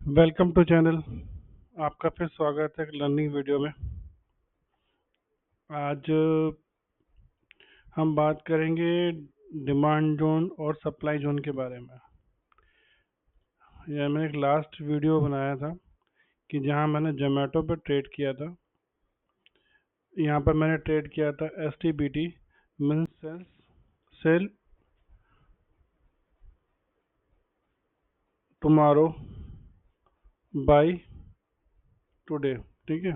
Welcome to channel. आपका फिर स्वागत है एक लर्निंग वीडियो में। आज हम बात करेंगे डिमांड जोन और सप्लाई जोन के बारे में। यह मैंने एक लास्ट वीडियो बनाया था कि जहां मैंने जोमेटो पे ट्रेड किया था। यहाँ पर मैंने ट्रेड किया था STBT, means sell tomorrow buy today. ठीक है,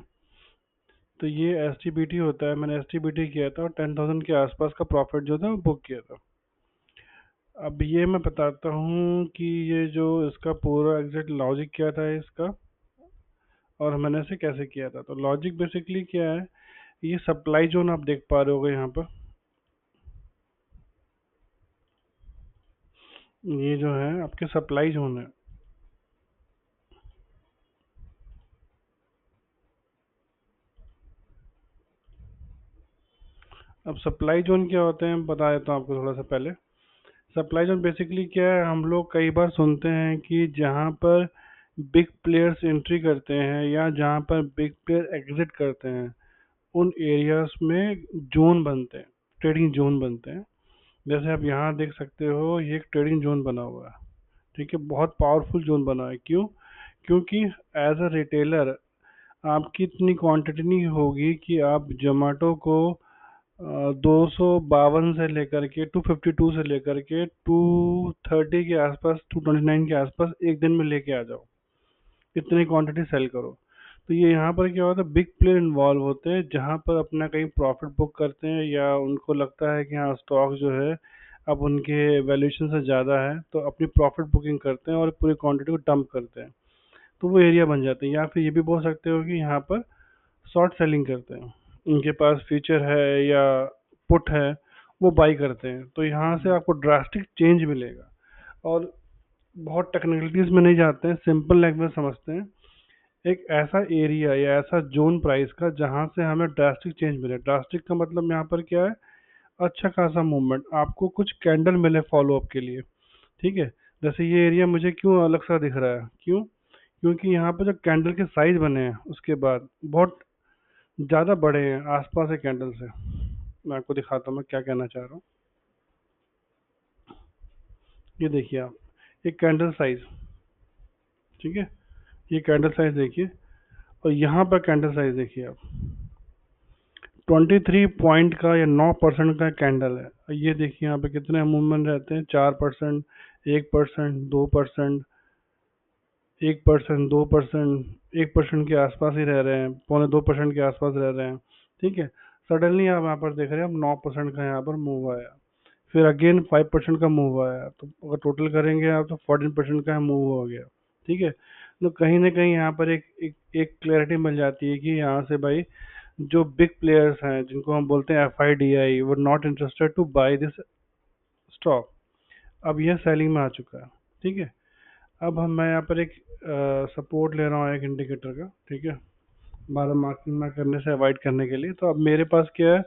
तो ये STBT होता है। मैंने STBT किया था और 10,000 के आसपास का प्रॉफिट जो था वो बुक किया था। अब ये मैं बताता हूँ कि ये जो इसका पूरा एग्जैक्ट लॉजिक क्या था इसका, और मैंने इसे कैसे किया था। तो लॉजिक बेसिकली क्या है, ये सप्लाई जोन आप देख पा रहे होगे यहाँ पर। ये जो है आपके सप्लाई जोन है। अब सप्लाई जोन क्या होते हैं बता देता हूँ आपको थोड़ा सा पहले। सप्लाई जोन बेसिकली क्या है, हम लोग कई बार सुनते हैं कि जहाँ पर बिग प्लेयर्स एंट्री करते हैं या जहाँ पर बिग प्लेयर एग्जिट करते हैं, उन एरियाज में जोन बनते हैं, ट्रेडिंग जोन बनते हैं। जैसे आप यहाँ देख सकते हो, ये एक ट्रेडिंग जोन बना हुआ है। ठीक है, बहुत पावरफुल जोन बना है। क्यों? क्योंकि एज अ रिटेलर आपकी इतनी क्वांटिटी नहीं होगी कि आप जोमेटो को 252 से लेकर के 252 से लेकर के 230 के आसपास, 229 के आसपास एक दिन में लेके आ जाओ, इतनी क्वांटिटी सेल करो। तो ये यहाँ पर क्या होता है, बिग प्लेयर इन्वॉल्व होते हैं जहाँ पर अपना कहीं प्रॉफिट बुक करते हैं या उनको लगता है कि हाँ स्टॉक जो है अब उनके वैल्यूएशन से ज़्यादा है, तो अपनी प्रॉफिट बुकिंग करते हैं और पूरी क्वांटिटी को डंप करते हैं। तो वो एरिया बन जाते हैं। या फिर ये भी बोल सकते हो कि यहाँ पर शॉर्ट सेलिंग करते हैं, उनके पास फ्यूचर है या पुट है, वो बाई करते हैं। तो यहाँ से आपको ड्रास्टिक चेंज मिलेगा। और बहुत टेक्निकलिटीज में नहीं जाते हैं, सिंपल लैंग्वेज समझते हैं। एक ऐसा एरिया या ऐसा जोन प्राइस का जहां से हमें ड्रास्टिक चेंज मिले। ड्रास्टिक का मतलब यहाँ पर क्या है, अच्छा खासा मूवमेंट, आपको कुछ कैंडल मिले फॉलो अप के लिए। ठीक है, जैसे ये एरिया मुझे क्यों अलग सा दिख रहा है, क्यों? क्योंकि यहाँ पर जो कैंडल के साइज बने हैं उसके बाद बहुत ज़्यादा बड़े हैं आसपास के कैंडल से। मैं आपको दिखाता हूँ मैं क्या कहना चाह रहा हूँ। ये देखिए आप, एक कैंडल साइज, ठीक है, ये कैंडल साइज देखिए, और यहाँ पर कैंडल साइज देखिए आप, 23 पॉइंट का या 9% का कैंडल है। ये देखिए यहाँ पे कितने मूवमेंट रहते हैं, 4%, 1%, 2%, 1%, 2%, 1% के आसपास ही रह रहे हैं, 1.25% के आसपास रह रहे हैं। ठीक है, सडनली आप यहाँ पर देख रहे हैं, अब 9% का यहाँ पर मूव आया, फिर अगेन 5% का मूव आया, तो अगर टोटल करेंगे आप तो 14% का मूव हो गया। ठीक है, तो कहीं ना कहीं यहाँ पर एक क्लैरिटी मिल जाती है कि यहाँ से भाई जो बिग प्लेयर्स हैं जिनको हम बोलते हैं FIDI, वो not interested to buy this stock. अब यह सेलिंग में आ चुका है। ठीक है, अब हम मैं यहाँ पर एक सपोर्ट ले रहा हूँ एक इंडिकेटर का। ठीक है, बारह मार्किंग ना करने से अवॉइड करने के लिए। तो अब मेरे पास क्या है,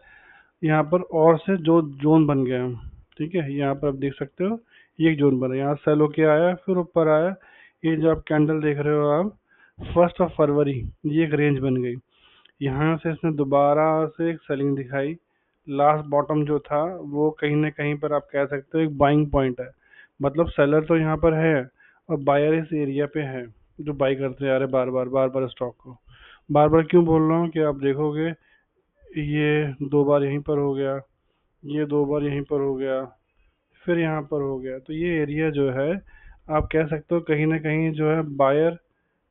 यहाँ पर और से जो जोन बन गए हैं। ठीक है, यहाँ पर आप देख सकते हो, ये एक जोन बना, यहाँ सेल होके आया, फिर ऊपर आया। ये जो आप कैंडल देख रहे हो आप, 1 फरवरी, ये एक रेंज बन गई। यहाँ से इसने दोबारा से एक सेलिंग दिखाई। लास्ट बॉटम जो था वो कहीं ना कहीं पर आप कह सकते हो एक बाइंग पॉइंट है। मतलब सेलर तो यहाँ पर है और बायर इस एरिया पे है, जो बाई करते जा रहे बार बार स्टॉक को। बार बार क्यों बोल रहा हूँ कि आप देखोगे, ये 2 बार यहीं पर हो गया, ये 2 बार यहीं पर हो गया, फिर यहाँ पर हो गया। तो ये एरिया जो है, आप कह सकते हो कहीं ना कहीं जो है बायर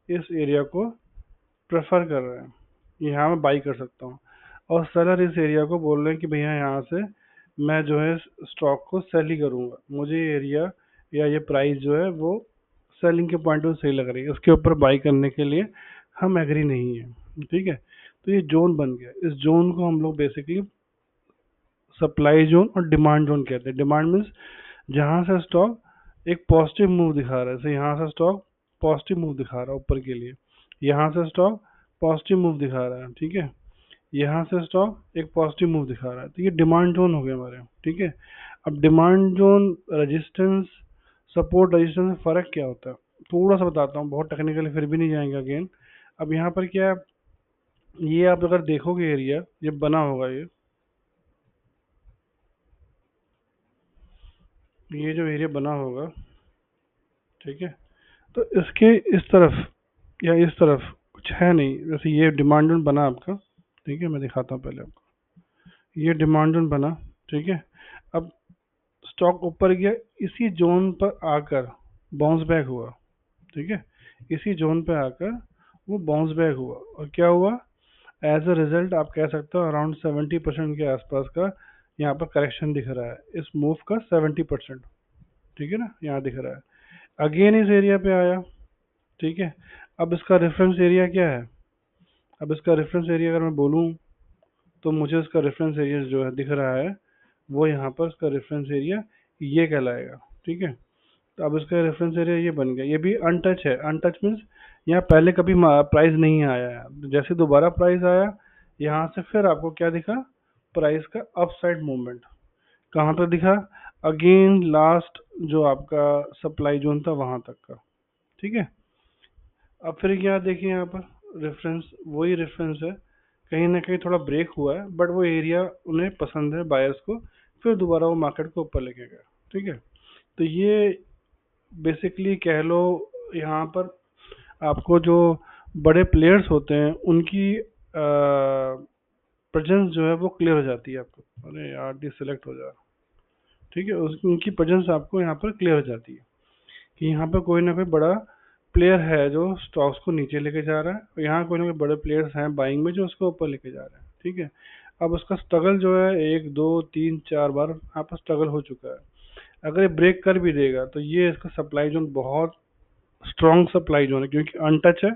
इस एरिया को प्रेफर कर रहे हैं, यहाँ मैं बाई कर सकता हूँ। और सेलर इस एरिया को बोल रहे हैं कि भैया यहाँ से मैं जो है स्टॉक को सेल ही करूँगा, मुझे ये एरिया या ये प्राइस जो है वो सेलिंग के पॉइंट ऑफ सही लग रही है, उसके ऊपर बाई करने के लिए हम एग्री नहीं है। ठीक है, तो ये जोन बन गया। इस जोन को हम लोग बेसिकली सप्लाई जोन और डिमांड जोन कहते हैं। डिमांड मीन्स जहाँ से स्टॉक एक पॉजिटिव मूव दिखा रहा है, जैसे यहाँ से स्टॉक पॉजिटिव मूव दिखा रहा है ऊपर के लिए, यहाँ से स्टॉक पॉजिटिव मूव दिखा रहा है। ठीक है, यहाँ से स्टॉक एक पॉजिटिव मूव दिखा रहा है, तो ये डिमांड जोन हो गया हमारे। ठीक है, अब demand zone resistance, support resistance में फ़र्क क्या होता है? थोड़ा सा बताता हूँ, बहुत टेक्निकली फिर भी नहीं जाएंगे अगेन। अब यहाँ पर क्या है, ये आप अगर देखोगे एरिया ये बना होगा, ये जो एरिया बना होगा, ठीक है, तो इसके इस तरफ या इस तरफ कुछ है नहीं, जैसे ये डिमांड जोन बना आपका, ठीक है, मैं दिखाता हूँ पहले आपको, ये डिमांड जोन बना, ठीक है। अब स्टॉक ऊपर गया, इसी जोन पर आकर बाउंस बैक हुआ, ठीक है, इसी जोन पे आकर वो बाउंस बैक हुआ, और क्या हुआ, एज अ रिजल्ट आप कह सकते हो अराउंड 70% के आसपास का यहाँ पर करेक्शन दिख रहा है इस मूव का, 70%, ठीक है ना, यहाँ दिख रहा है। अगेन इस एरिया पे आया, ठीक है। अब इसका रेफरेंस एरिया क्या है, अब इसका रेफरेंस एरिया अगर मैं बोलूँ तो मुझे इसका रेफरेंस एरिया जो है दिख रहा है, वो यहाँ पर इसका रेफरेंस एरिया ये कहलाएगा, ठीक है। तो अब इसका रेफरेंस एरिया ये बन गया, ये भी अनटच है, अनटच मीन्स यहाँ पहले कभी प्राइस नहीं आया है, जैसे दोबारा प्राइस आया यहाँ से फिर आपको क्या दिखा, प्राइस का अपसाइड मूवमेंट। कहाँ तक दिखा, अगेन लास्ट जो आपका सप्लाई जोन था वहां तक का, ठीक है। अब फिर क्या देखिए यहाँ पर रेफरेंस, वही रेफरेंस है, कहीं ना कहीं थोड़ा ब्रेक हुआ है, बट वो एरिया उन्हें पसंद है बायर्स को, फिर दोबारा वो मार्केट को ऊपर लेके गया, ठीक है। तो ये बेसिकली कह लो, यहाँ पर आपको जो बड़े प्लेयर्स होते हैं उनकी प्रेजेंस जो है वो क्लियर हो जाती है आपको, अरे यार डिसलेक्ट हो जा, ठीक है, उनकी प्रेजेंस आपको यहाँ पर क्लियर हो जाती है कि यहाँ पर कोई ना कोई बड़ा प्लेयर है जो स्टॉक्स को नीचे लेके जा रहा है, और यहाँ कोई ना कोई बड़े प्लेयर्स हैं बाइंग में जो उसको ऊपर लेके जा रहे हैं, ठीक है। अब उसका स्ट्रगल जो है 1 2 3 4 बार यहाँ पर स्ट्रगल हो चुका है, अगर ये ब्रेक कर भी देगा तो ये इसका सप्लाई जोन बहुत स्ट्रॉन्ग सप्लाई जोन है, क्योंकि अनटच है,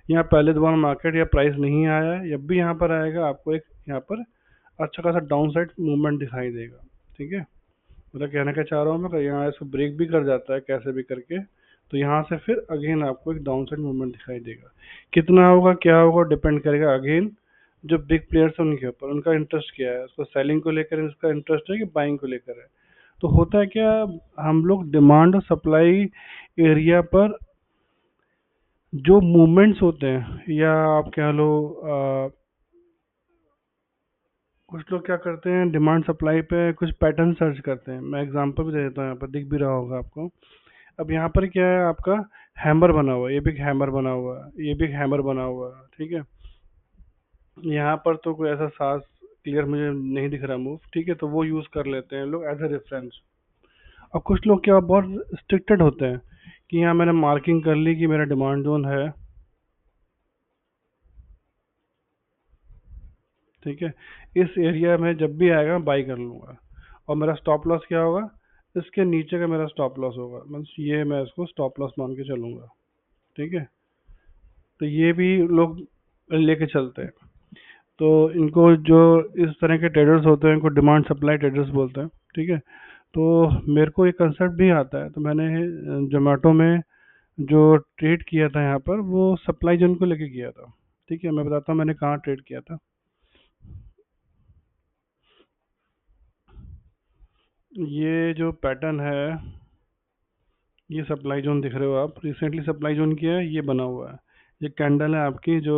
यहाँ पहले दोबारा मार्केट या प्राइस नहीं आया है, जब भी यहाँ पर आएगा आपको एक यहाँ पर अच्छा खासा डाउन साइड मूवमेंट दिखाई देगा, ठीक है। मतलब कहना क्या चाह रहा हूँ मैं कि यहाँ इसको ब्रेक भी कर जाता है कैसे भी करके, तो यहाँ से फिर अगेन आपको एक डाउन साइड मूवमेंट दिखाई देगा, कितना होगा क्या होगा डिपेंड करेगा अगेन जो बिग प्लेयर्स हैं उनके ऊपर, उनका इंटरेस्ट क्या है, उसको सेलिंग को लेकर इसका इंटरेस्ट है कि बाइंग को लेकर है। तो होता है क्या, हम लोग डिमांड और सप्लाई एरिया पर जो मूवमेंट्स होते हैं, या आप कह लो कुछ लोग क्या करते हैं डिमांड सप्लाई पे कुछ पैटर्न सर्च करते हैं, मैं एग्जांपल भी दे देता हूँ, यहाँ पर दिख भी रहा होगा आपको। अब यहाँ पर क्या है आपका, हैमर बना हुआ है, ये भी एक हैमर बना हुआ है, ये भी एक हैमर बना हुआ है, ठीक है। यहाँ पर तो कोई ऐसा साफ क्लियर मुझे नहीं दिख रहा मूव, ठीक है, तो वो यूज कर लेते हैं लोग एज अ रेफरेंस। और कुछ लोग क्या बहुत स्ट्रिक्टेड होते हैं कि यहाँ मैंने मार्किंग कर ली कि मेरा डिमांड जोन है, ठीक है, इस एरिया में जब भी आएगा मैं बाई कर लूंगा, और मेरा स्टॉप लॉस क्या होगा, इसके नीचे का मेरा स्टॉप लॉस होगा, मीन्स ये मैं इसको स्टॉप लॉस मान के चलूंगा, ठीक है। तो ये भी लोग लेके चलते हैं, तो इनको जो इस तरह के ट्रेडर्स होते हैं इनको डिमांड सप्लाई ट्रेडर्स बोलते हैं, ठीक है। तो मेरे को एक कंसेप्ट भी आता है, तो मैंने जोमेटो में जो ट्रेड किया था यहाँ पर वो सप्लाई जोन को लेके किया था, ठीक है, मैं बताता हूँ मैंने कहाँ ट्रेड किया था। ये जो पैटर्न है, ये सप्लाई जोन दिख रहे हो आप, रिसेंटली सप्लाई जोन किया है, ये बना हुआ है, ये कैंडल है आपकी जो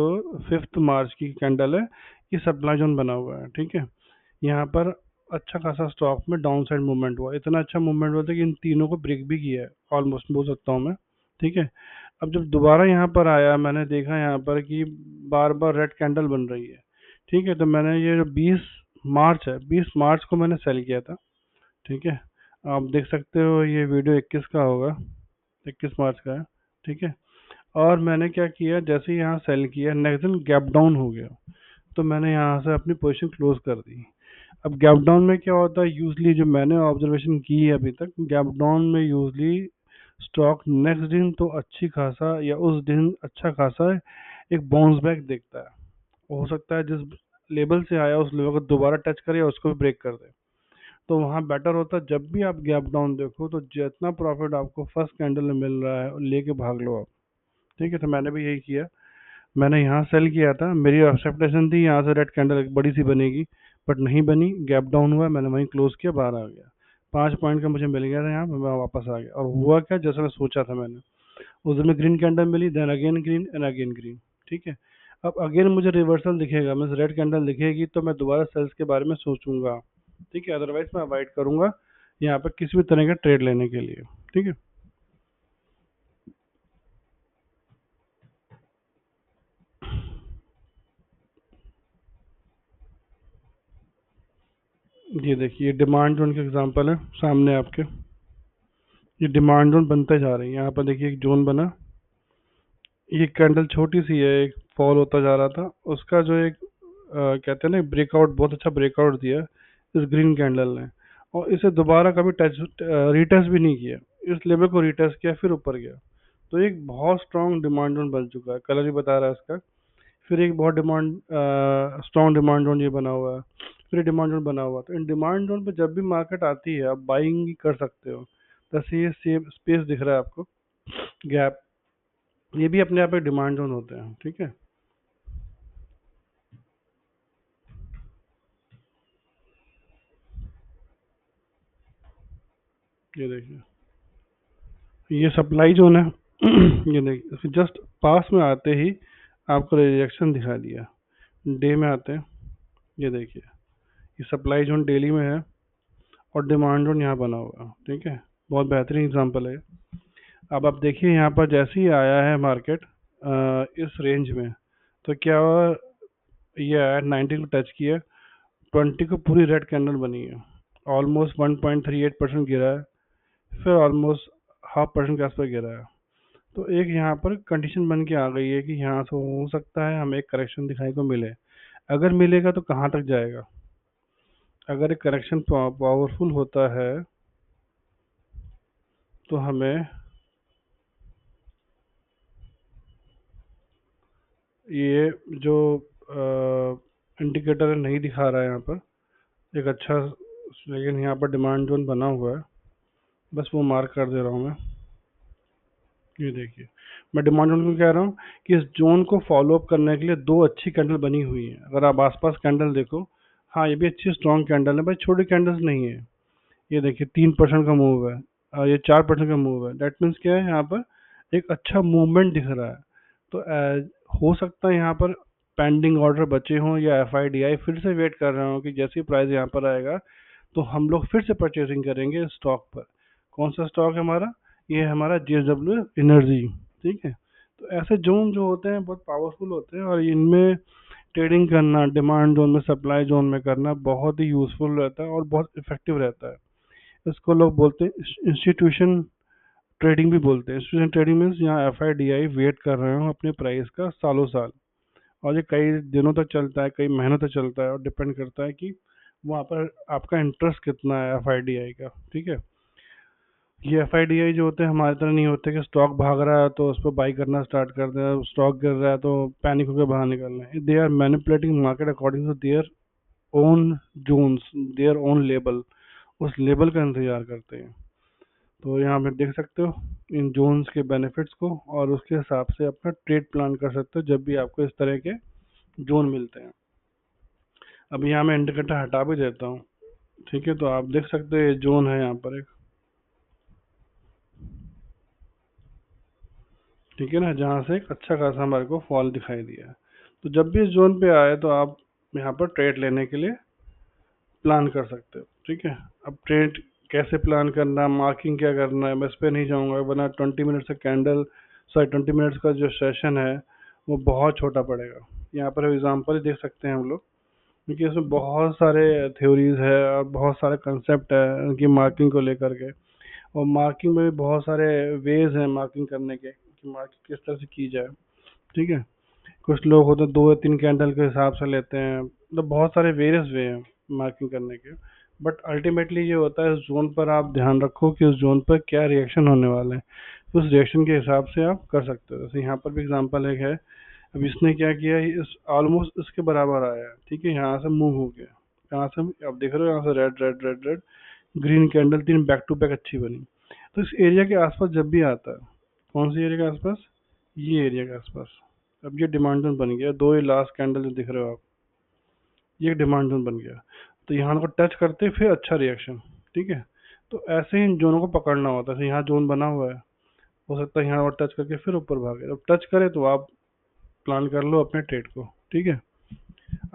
5 मार्च की कैंडल है, ये सप्लाई जोन बना हुआ है, ठीक है। यहाँ पर अच्छा खासा स्टॉक में डाउन साइड मूवमेंट हुआ, इतना अच्छा मूवमेंट हुआ था कि इन तीनों को ब्रेक भी किया है ऑलमोस्ट बोल सकता हूँ मैं, ठीक है। अब जब दोबारा यहाँ पर आया मैंने देखा यहाँ पर कि बार बार रेड कैंडल बन रही है, ठीक है, तो मैंने ये जो 20 मार्च है, 20 मार्च को मैंने सेल किया था, ठीक है। आप देख सकते हो ये वीडियो 21 का होगा, 21 मार्च का है, ठीक है। और मैंने क्या किया, जैसे ही यहाँ सेल किया नेक्स्ट दिन गैप डाउन हो गया, तो मैंने यहाँ से अपनी पोजीशन क्लोज कर दी। अब गैप डाउन में क्या होता है, यूजली जो मैंने ऑब्जर्वेशन की है अभी तक, गैप डाउन में यूजली स्टॉक नेक्स्ट दिन तो अच्छी खासा या उस दिन अच्छा खासा एक बाउंस बैक देखता है, हो सकता है जिस लेवल से आया उस लेवल को दोबारा टच करे या उसको भी ब्रेक कर दे, तो वहाँ बेटर होता है जब भी आप गैप डाउन देखो तो जितना प्रॉफिट आपको फर्स्ट कैंडल में मिल रहा है लेके भाग लो आप, ठीक है। तो मैंने भी यही किया, मैंने यहाँ सेल किया था, मेरी एक्सपेक्टेशन थी यहाँ से रेड कैंडल एक बड़ी सी बनेगी, बट नहीं बनी, गैप डाउन हुआ, मैंने वहीं क्लोज किया, बाहर आ गया, 5 पॉइंट का मुझे मिल गया था यहाँ पे, मैं वापस आ गया, और हुआ क्या जैसा मैं सोचा था मैंने, उस दिन में ग्रीन कैंडल मिली, then again green and again green. ठीक है, अब अगेन मुझे रिवर्सल दिखेगा, मीन्स रेड कैंडल दिखेगी तो मैं दोबारा सेल्स के बारे में सोचूंगा। ठीक है, अदरवाइज मैं अवॉइड करूंगा यहाँ पर किसी भी तरह का ट्रेड लेने के लिए। ठीक है, ये देखिए डिमांड जोन के एग्जांपल है सामने आपके। ये डिमांड जोन बनते जा रही है, यहाँ पर देखिए एक जोन बना, ये कैंडल छोटी सी है, एक फॉल होता जा रहा था, उसका जो एक कहते हैं ना ब्रेकआउट, बहुत अच्छा ब्रेकआउट दिया इस ग्रीन कैंडल ने, और इसे दोबारा कभी टच रीटेस्ट भी नहीं किया, इस लेवल को रीटेस्ट किया फिर ऊपर गया। तो एक बहुत स्ट्रॉन्ग डिमांड जोन बन चुका है, कलर भी बता रहा है इसका। फिर एक बहुत डिमांड स्ट्रॉन्ग डिमांड जोन ये बना हुआ है, फिर डिमांड जोन बना हुआ है। तो इन डिमांड जोन पे जब भी मार्केट आती है आप बाइंग कर सकते हो। जैसे ये सेम स्पेस दिख रहा है आपको, गैप, ये भी अपने आप एक डिमांड जोन होते हैं। ठीक है, ये देखिए ये सप्लाई जोन है। ये देखिए जस्ट पास में आते ही आपको रिजेक्शन दिखा दिया। डे में आते हैं, ये देखिए ये सप्लाई जोन डेली में है और डिमांड जोन यहाँ बना हुआ है। ठीक है, बहुत बेहतरीन एग्जांपल है। अब आप देखिए यहाँ पर जैसे ही आया है मार्केट इस रेंज में, तो क्या हुआ, ये आया 90 को टच किया, 20 को पूरी रेड कैंडल बनी है, ऑलमोस्ट 1.38% गिरा है, फिर ऑलमोस्ट 0.5% के आसपास गिरा है। तो एक यहाँ पर कंडीशन बन के आ गई है कि यहाँ से हो सकता है हमें एक करेक्शन दिखाई को मिले। अगर मिलेगा तो कहाँ तक जाएगा, अगर एक करेक्शन पावरफुल होता है तो हमें ये जो इंडिकेटर नहीं दिखा रहा है यहाँ पर एक अच्छा, लेकिन यहाँ पर डिमांड जोन बना हुआ है, बस वो मार्क कर दे रहा हूँ मैं। ये देखिए मैं डिमांड जोन को कह रहा हूँ कि इस जोन को फॉलो अप करने के लिए दो अच्छी कैंडल बनी हुई है। अगर आप आसपास कैंडल देखो, हाँ ये भी अच्छी स्ट्रॉन्ग कैंडल है भाई, छोटी कैंडल्स नहीं है। ये देखिए 3% का मूव है और ये 4% का मूव है, डेट मीन्स क्या है, यहाँ पर एक अच्छा मूवमेंट दिख रहा है। तो हो सकता है यहाँ पर पेंडिंग ऑर्डर बचे हों या एफआईडीआई फिर से वेट कर रहे हो कि जैसे ही प्राइस यहाँ पर आएगा तो हम लोग फिर से परचेजिंग करेंगे स्टॉक पर। कौन सा स्टॉक है हमारा, ये है हमारा जेएसडब्ल्यू एनर्जी। ठीक है, तो ऐसे जोन जो होते हैं बहुत पावरफुल होते हैं और इनमें ट्रेडिंग करना डिमांड जोन में सप्लाई जोन में करना बहुत ही यूजफुल रहता है और बहुत इफेक्टिव रहता है। इसको लोग बोलते हैं इंस्टीट्यूशन ट्रेडिंग भी बोलते हैं। इंस्टीट्यूशन ट्रेडिंग मीन्स यहाँ एफआईडीआई वेट कर रहे हो अपने प्राइस का सालों साल, और ये कई दिनों तक चलता है, कई महीनों तक चलता है, और डिपेंड करता है कि वहाँ पर आपका इंटरेस्ट कितना है एफआईडीआई का। ठीक है, ये एफआईडीआई जो होते हैं हमारी तरह नहीं होते कि स्टॉक भाग रहा है तो उस पर बाई करना स्टार्ट कर दें, स्टॉक गिर रहा है तो पैनिक होकर बाहर निकलना है। They are manipulating market according to their own zones, their own लेबल, उस लेबल का इंतजार करते हैं। तो यहाँ पे देख सकते हो इन जोन्स के बेनिफिट्स को, और उसके हिसाब से अपना ट्रेड प्लान कर सकते हो जब भी आपको इस तरह के जोन मिलते हैं। अब यहाँ मैं इंडिकेटर हटा भी देता हूँ। ठीक है, तो आप देख सकते हो ये जोन है यहाँ पर एक, ठीक है ना, जहाँ से एक अच्छा खासा हमारे को फॉल दिखाई दिया है। तो जब भी इस जोन पे आए तो आप यहाँ पर ट्रेड लेने के लिए प्लान कर सकते हो। ठीक है, अब ट्रेड कैसे प्लान करना, मार्किंग क्या करना है, मैं इस पर नहीं जाऊँगा, वरना 20 मिनट्स का कैंडल, सॉरी 20 मिनट्स का जो सेशन है वो बहुत छोटा पड़ेगा। यहाँ पर एग्जांपल देख सकते हैं हम लोग, क्योंकि इसमें बहुत सारे थ्योरीज है और बहुत सारे कंसेप्ट है उनकी मार्किंग को लेकर के, और मार्किंग में भी बहुत सारे वेज हैं मार्किंग करने के कि मार्किंग किस तरह से की जाए। ठीक है, कुछ लोग होते हैं 2 या 3 कैंडल के हिसाब से लेते हैं, मतलब बहुत सारे वेरियस वे हैं मार्किंग करने के। बट अल्टीमेटली ये होता है इस जोन पर आप ध्यान रखो कि उस जोन पर क्या रिएक्शन होने वाला है, तो उस रिएक्शन के हिसाब से आप कर सकते हो। जैसे यहाँ पर भी एग्जांपल एक है, अब इसने क्या किया, इस ऑलमोस्ट इसके बराबर आया है। ठीक है, यहाँ से मूव हो गया, यहाँ से आप देख रहे हो, यहाँ से red red red red green candle, 3 back to back अच्छी बनी। तो इस एरिया के आसपास जब भी आता है, कौन सी एरिया के आसपास, ये एरिया के आसपास, अब ये डिमांड जोन बन गया, दो ही लास्ट कैंडल जो दिख रहे हो आप, ये डिमांड जोन बन गया। तो यहाँ को टच करते फिर अच्छा रिएक्शन। ठीक है, तो ऐसे ही इन जोनों को पकड़ना होता है। जैसे यहाँ जोन बना हुआ है, हो सकता है यहाँ और टच करके फिर ऊपर भागे, जब टच करे तो आप प्लान कर लो अपने ट्रेड को, ठीक है।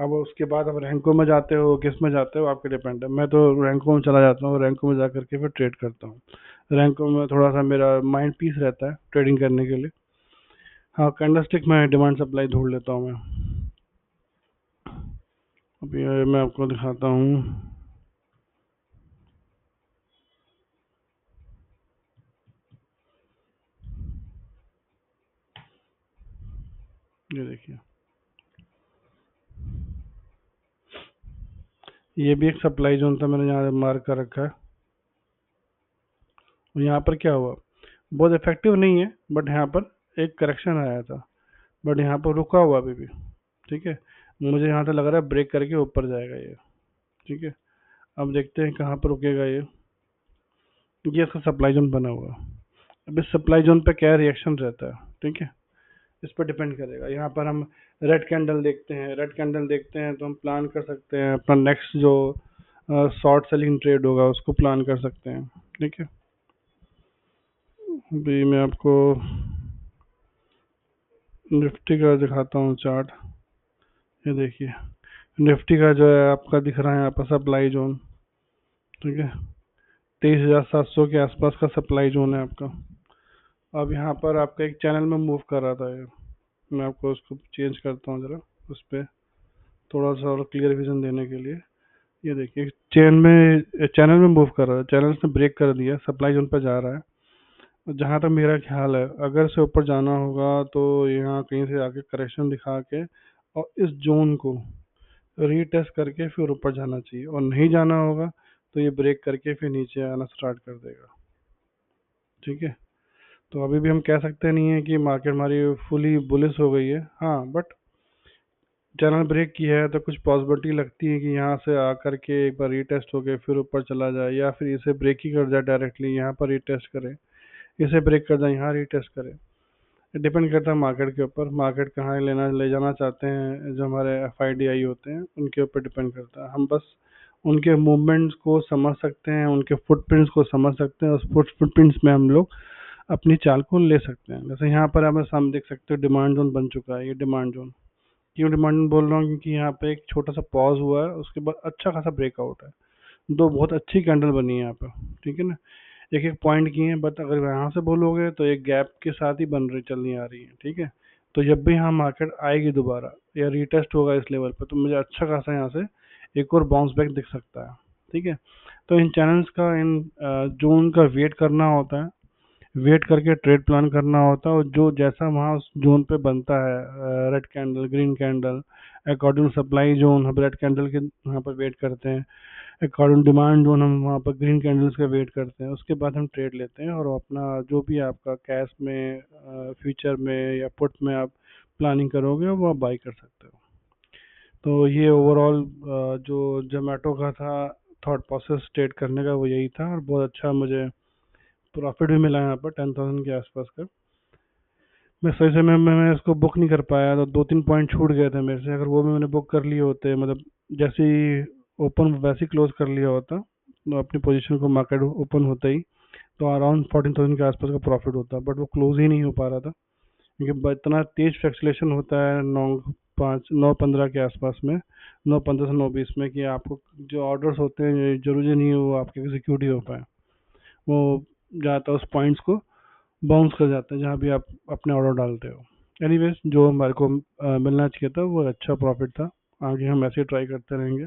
अब उसके बाद आप रैंकों में जाते हो, किस में जाते हो, आपके डिपेंड है। मैं तो रैंकों में चला जाता हूँ, रैंकों में जा करके फिर ट्रेड करता हूँ। रैंकों में थोड़ा सा मेरा माइंड पीस रहता है ट्रेडिंग करने के लिए। हाँ, कैंडलस्टिक में डिमांड सप्लाई ढूंढ लेता हूँ मैं। अभी मैं आपको दिखाता हूँ। ये देखिए, ये भी एक सप्लाई जोन था, मैंने यहाँ मार्क कर रखा है। और यहाँ पर क्या हुआ, बहुत इफेक्टिव नहीं है, बट यहाँ पर एक करेक्शन आया था, बट यहाँ पर रुका हुआ अभी भी, ठीक है। मुझे यहाँ से लग रहा है ब्रेक करके ऊपर जाएगा ये, ठीक है। अब देखते हैं कहाँ पर रुकेगा ये इसका सप्लाई जोन बना हुआ है। अब इस सप्लाई जोन पे क्या रिएक्शन रहता है, ठीक है, इस पर डिपेंड करेगा। यहाँ पर हम रेड कैंडल देखते हैं, रेड कैंडल देखते हैं तो हम प्लान कर सकते हैं अपना नेक्स्ट जो शॉर्ट सेलिंग ट्रेड होगा उसको प्लान कर सकते हैं, ठीक है। अभी मैं आपको निफ्टी का दिखाता हूँ चार्ट। ये देखिए, निफ्टी का जो है आपका दिख रहा है यहाँ पर सप्लाई जोन, ठीक है। 23,700 के आसपास का सप्लाई जोन है आपका। अब यहाँ पर आपका एक चैनल में मूव कर रहा था ये, मैं आपको उसको चेंज करता हूँ ज़रा, उस पर थोड़ा सा और क्लियर विजन देने के लिए। ये देखिए, चैनल में मूव कर रहा है, चैनल से ब्रेक कर दिया, सप्लाई जोन पर जा रहा है। जहाँ तक मेरा ख्याल है, अगर से ऊपर जाना होगा तो यहाँ कहीं से आके करेक्शन दिखा के और इस जोन को रीटेस्ट करके फिर ऊपर जाना चाहिए, और नहीं जाना होगा तो ये ब्रेक करके फिर नीचे आना स्टार्ट कर देगा, ठीक है। तो अभी भी हम कह सकते नहीं है कि मार्केट हमारी फुली बुलिश हो गई है, हाँ, बट चैनल ब्रेक किया है तो कुछ पॉसिबिलिटी लगती है कि यहाँ से आकर के एक बार रीटेस्ट होके फिर ऊपर चला जाए, या फिर इसे ब्रेक ही कर जाए डायरेक्टली, यहाँ पर रीटेस्ट करे, इसे ब्रेक कर जाए, यहाँ रीटेस्ट करे। डिपेंड करता है मार्केट के ऊपर, मार्केट कहाँ लेना ले जाना चाहते हैं, जो हमारे FIDI होते हैं उनके ऊपर डिपेंड करता है। हम बस उनके मूवमेंट्स को समझ सकते हैं, उनके फुटप्रिंट्स को समझ सकते हैं, उस फुटप्रिंट्स में हम लोग अपनी चाल को ले सकते हैं। जैसे यहाँ पर आप सामने देख सकते हो डिमांड जोन बन चुका है, ये डिमांड जोन। क्यों डिमांड जोन बोल रहा हूँ, क्योंकि यहाँ पे एक छोटा सा पॉज हुआ है, उसके बाद अच्छा खासा ब्रेकआउट है, दो बहुत अच्छी कैंडल बनी है यहाँ पे, ठीक है ना। एक एक पॉइंट की है, बट अगर यहाँ से बोलोगे तो एक गैप के साथ ही बन रही चलनी आ रही है, ठीक है। तो जब भी यहाँ मार्केट आएगी दोबारा या रीटेस्ट होगा इस लेवल पे, तो मुझे अच्छा खासा यहाँ से एक और बाउंस बैक दिख सकता है, ठीक है। तो इन चैनल्स का, इन जोन का वेट करना होता है, वेट करके ट्रेड प्लान करना होता है, और जो जैसा वहाँ उस जोन पे बनता है, red candle, green candle, according supply zone हम रेड कैंडल के वहाँ पर वेट करते हैं, अकॉर्डिंग डिमांड जोन हम वहाँ पर ग्रीन कैंडल्स का वेट करते हैं, उसके बाद हम ट्रेड लेते हैं, और अपना जो भी आपका कैश में, फ्यूचर में या पुट में आप प्लानिंग करोगे वो आप बाई कर सकते हो। तो ये ओवरऑल जो जोमेटो का था थॉट प्रोसेस ट्रेड करने का, वो यही था, और बहुत अच्छा मुझे प्रॉफिट भी मिला यहाँ पर 10,000 के आसपास का। मैं सही समय में मैं इसको बुक नहीं कर पाया, तो 2-3 पॉइंट छूट गए थे मेरे से, अगर वो भी मैंने बुक कर लिए होते, मतलब जैसे ही ओपन वैसे ही क्लोज कर लिया होता तो अपनी पोजीशन को मार्केट ओपन होता ही, तो अराउंड 14,000 के आसपास का प्रॉफिट होता, बट वो क्लोज ही नहीं हो पा रहा था, क्योंकि इतना तेज फ्लक्चुएशन होता है 9-15 के आसपास में, 9-15 से 9-20 में, कि आपको जो ऑर्डर्स होते हैं जरूरी नहीं है वो आपके एग्जीक्यूट ही हो पाए, वो जाता है उस पॉइंट्स को बाउंस कर जाता है जहाँ भी आप अपने ऑर्डर डालते हो। एनीवेज, जो हमारे को मिलना चाहिए था वो अच्छा प्रॉफिट था। आगे हम ऐसे ट्राई करते रहेंगे,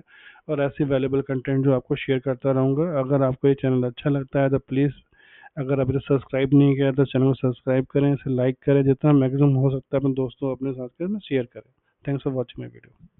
और ऐसी वैल्यूबल कंटेंट जो आपको शेयर करता रहूँगा। अगर आपको ये चैनल अच्छा लगता है तो प्लीज़, अगर अभी तक सब्सक्राइब नहीं किया तो चैनल को सब्सक्राइब करें, इसे लाइक करें, जितना मैक्सिमम हो सकता है अपने दोस्तों अपने साथ में शेयर करें। Thanks for watching my video.